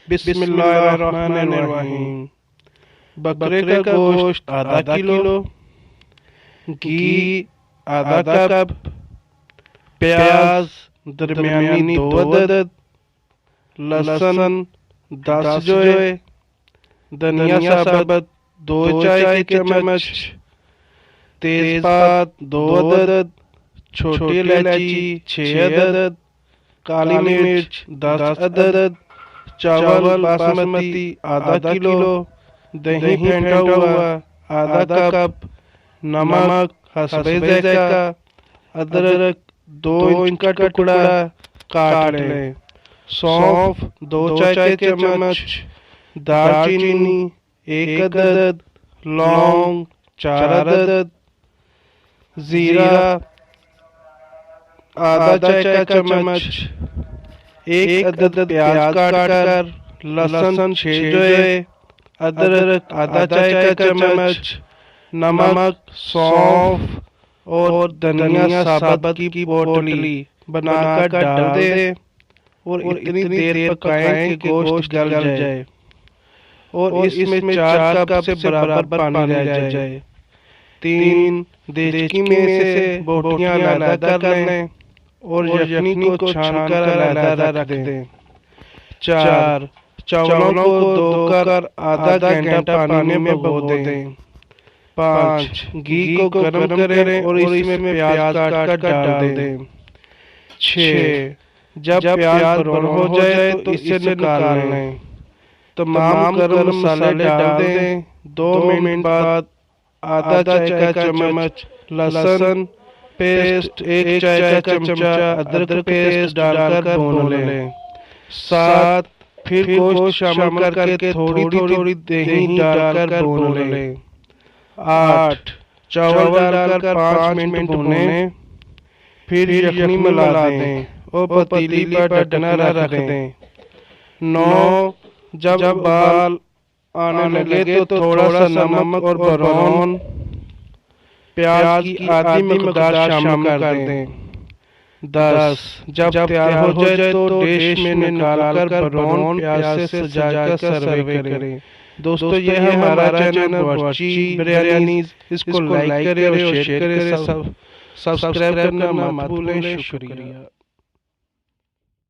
बिस्मिल्लाहिर्रहमानिर्रहीम। बकरे का गोश्त आधा किलो, घी आधा कप, प्याज दरमियानी 2 अदद, लहसुन 10 जोए, धनिया साबुत 2 चाय के चम्मच, तेजपात 2 अदद, छोटी इलायची 6 अदद, काली मिर्च 10 अदद, चावल बासमती आधा किलो, दही फेंटा हुआ आधा कप, नमक हस्बे ज़ायका, अदरक 2 इंच का टुकड़ा काट लें, सौंफ 2 चाय के चम्मच, दालचीनी 1 अदद, लौंग 4 अदद, जीरा आधा चाय का चम्मच, 1 अदद प्याज काटकर, लहसुन 6 जोए, अदरक आधा चाय का चम्मच, नमक, सौंफ और धनिया साबुत की पोटली बनाकर डाल दें और इतनी देर पकाएं कि गोश्त गल जाए और इसमें 4 कप से बराबर पानी रह जाए। 3 देचकी में से बोटियां अलग कर लें और यखनी को छानकर अलग रख दें। 4 चावलों को धोकर आधा घंटा पानी में भिगो दें। 5 घी को गर्म करें और इसमें प्याज काट कर डाल दें। 6 जब प्याज ब्राउन हो जाए तो इसे निकाल लें। तमाम गरम मसाले डाल दें। 2 मिनट बाद आधा चाय का चम्मच लहसुन पेस्ट, 1 चाय का चमचा अदरक पेस्ट डालकर भून लें। 7 फिर गोश्त शामिल करके थोड़ी दही डालकर भून लें। 8 चावल डालकर 5 मिनट भूनें, फिर यखनी मिला दें और पतीली पर ढकना रख दें। 9 जब बाल आने लगे तो थोड़ा सा नमक और ब्राउन प्याज की आधी मकदार शामिल कर दें। 10 जब तैयार हो जाए तो डिश में निकालकर ब्राउन प्याज से सजाकर सर्व करें। दोस्तों, ये है हमारा चैनल बावर्ची बिरयानी। इसको लाइक करें और शेयर करें, सब्सक्राइब करना मत भूलें। शुक्रिया।